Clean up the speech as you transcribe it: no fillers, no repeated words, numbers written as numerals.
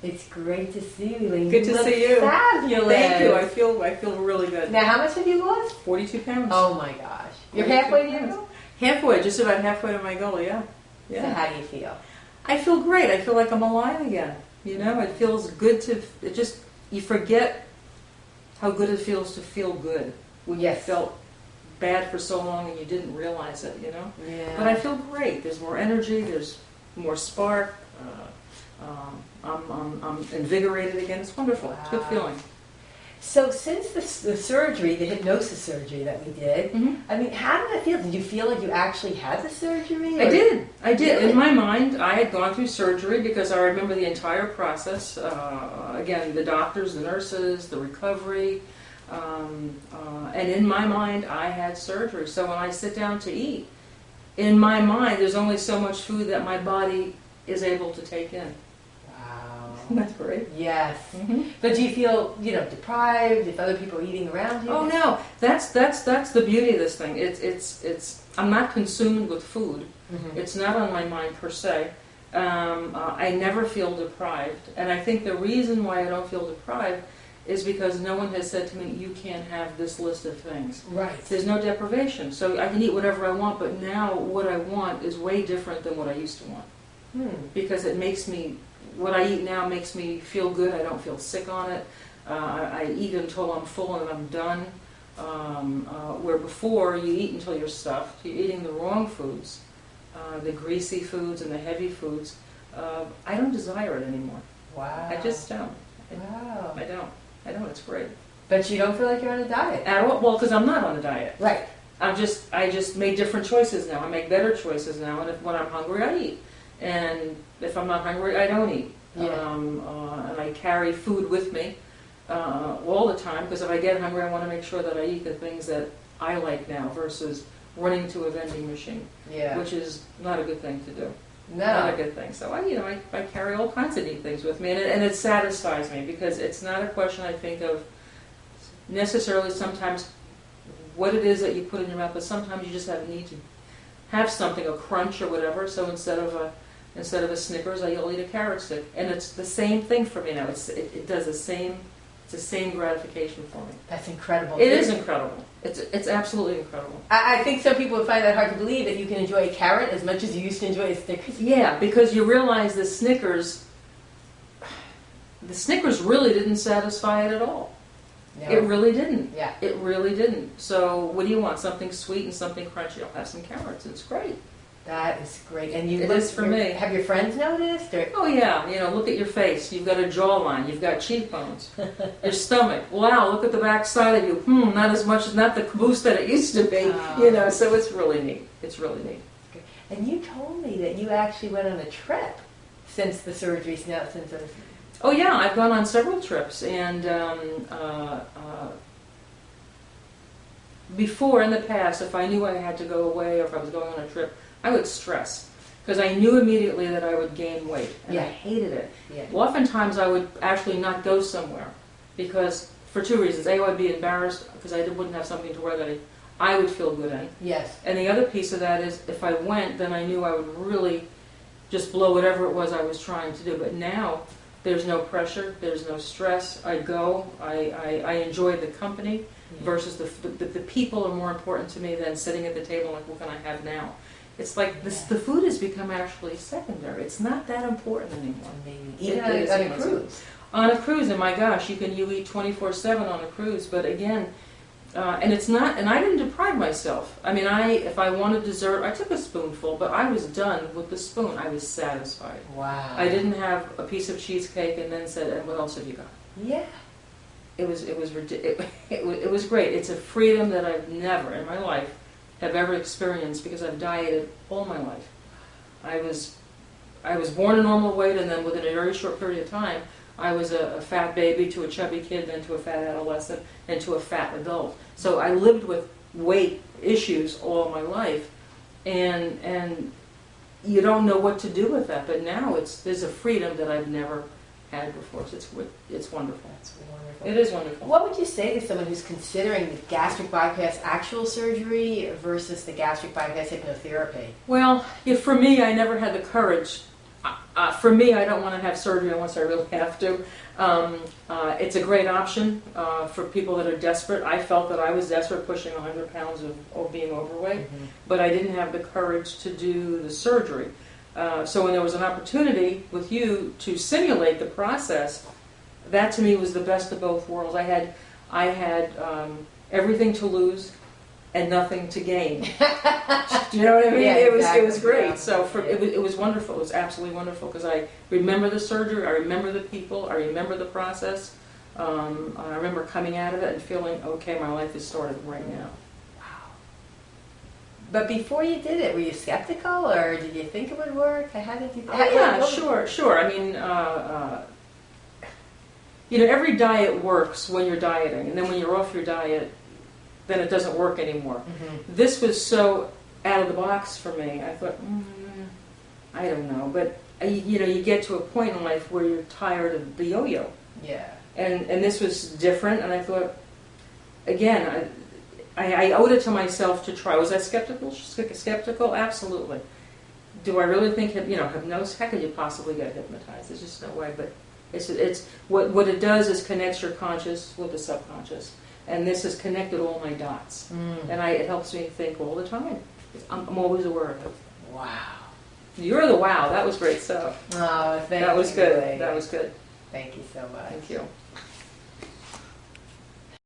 It's great to see you, Elaine. Good to see you. Fabulous. Thank you. I feel really good. Now, how much have you lost? 42 pounds. Oh my gosh. You're halfway to your goal? Halfway, just about halfway to my goal, yeah. So how do you feel? I feel great. I feel like I'm alive again. You know, it feels good you forget how good it feels to feel good. When you felt bad for so long and you didn't realize it, you know? Yeah. But I feel great. There's more energy, there's more spark. I'm invigorated again. It's wonderful. Wow. It's a good feeling. So since the surgery, the hypnosis surgery that we did, I mean, how did it feel? Did you feel like you actually had the surgery? I did. Really? In my mind, I had gone through surgery because I remember the entire process. Again, the doctors, the nurses, the recovery. And in my mind, I had surgery. So when I sit down to eat, in my mind, there's only so much food that my body is able to take in. Wow. That's great. Yes. But do you feel, deprived if other people are eating around you? Oh no, that's the beauty of this thing. It's I'm not consumed with food. It's not on my mind per se. I never feel deprived, and I think the reason why I don't feel deprived is because no one has said to me, you can't have this list of things. Right. There's no deprivation. So I can eat whatever I want, but now what I want is way different than what I used to want. Because what I eat now makes me feel good. I don't feel sick on it. I eat until I'm full and I'm done. Where before you eat until you're stuffed. You're eating the wrong foods, the greasy foods and the heavy foods. I don't desire it anymore. Wow. I just don't. Wow. I don't. It's great. But you don't feel like you're on a diet? At all? Well, because I'm not on a diet. Right. I just made different choices now. I make better choices now. And when I'm hungry, I eat. And if I'm not hungry, I don't eat. Yeah. And I carry food with me all the time because if I get hungry, I want to make sure that I eat the things that I like now versus running to a vending machine, which is not a good thing to do. No. Not a good thing. So I carry all kinds of neat things with me, and it satisfies me because it's not a question I think of necessarily sometimes what it is that you put in your mouth, but sometimes you just have a need to have something, a crunch or whatever. So instead of a Snickers, I'll eat a carrot stick, and it's the same thing for me now. It does the same. It's the same gratification for me. That's incredible. It is incredible. It's absolutely incredible. I think some people would find that hard to believe that you can enjoy a carrot as much as you used to enjoy a Snickers. Yeah, because you realize the Snickers really didn't satisfy it at all. No. It really didn't. Yeah. It really didn't. So what do you want? Something sweet and something crunchy. I'll have some carrots. It's great. That is great. And it is for me. Have your friends noticed? Or? Oh yeah, look at your face. You've got a jawline. You've got cheekbones. Your stomach. Wow, look at the back side of you. Not as much, not the caboose that it used to be. So it's really neat. It's really neat. And you told me that you actually went on a trip since the surgery. Oh yeah, I've gone on several trips, and before in the past, if I knew I had to go away or if I was going on a trip, I would stress because I knew immediately that I would gain weight, and I hated it. Yeah. Well, oftentimes I would actually not go somewhere because for two reasons: A, I'd be embarrassed because I wouldn't have something to wear that I would feel good in. Yes. And the other piece of that is if I went, then I knew I would really just blow whatever it was I was trying to do. But now there's no pressure, there's no stress. I go, I enjoy the company versus the people are more important to me than sitting at the table like, what can I have now? It's like the food has become actually secondary. It's not that important anymore. Even on a cruise. On a cruise, and my gosh, you eat 24/7 on a cruise. But again, and it's not. And I didn't deprive myself. I mean, if I wanted dessert, I took a spoonful, but I was done with the spoon. I was satisfied. Wow. I didn't have a piece of cheesecake and then said, "And what else have you got?" Yeah. It was great. It's a freedom that I've never in my life have ever experienced because I've dieted all my life. I was born a normal weight, and then within a very short period of time, I was a fat baby to a chubby kid, then to a fat adolescent, and to a fat adult. So I lived with weight issues all my life, and you don't know what to do with that. But now there's a freedom that I've never had before. So it's wonderful. That's wonderful. It is wonderful. What would you say to someone who's considering the gastric bypass actual surgery versus the gastric bypass hypnotherapy? Well, for me, I never had the courage. For me, I don't want to have surgery unless I really have to. It's a great option for people that are desperate. I felt that I was desperate, pushing 100 pounds of being overweight, but I didn't have the courage to do the surgery. So when there was an opportunity with you to simulate the process, that to me was the best of both worlds. I had everything to lose and nothing to gain. Do you know what I mean? Yeah, It was great. Yeah. So it was wonderful. It was absolutely wonderful because I remember the surgery, I remember the people, I remember the process. I remember coming out of it and feeling, okay, my life is started right now. Wow. But before you did it, were you skeptical, or did you think it would work? How did you? Yeah, sure. I mean, every diet works when you're dieting, and then when you're off your diet, then it doesn't work anymore. This was so out of the box for me. I thought, I don't know, but you get to a point in life where you're tired of the yo-yo. Yeah. And this was different, and I thought, again, I owed it to myself to try. Was I skeptical? Skeptical? Absolutely. Do I really think hypnosis? How could you possibly get hypnotized? There's just no way. But it's what it does is connects your conscious with the subconscious. And this has connected all my dots. And it helps me think all the time. I'm always aware of it. Wow. You're the wow. That was great stuff. Oh, thank you. That was good. Elaine. That was good. Thank you so much. Thank you.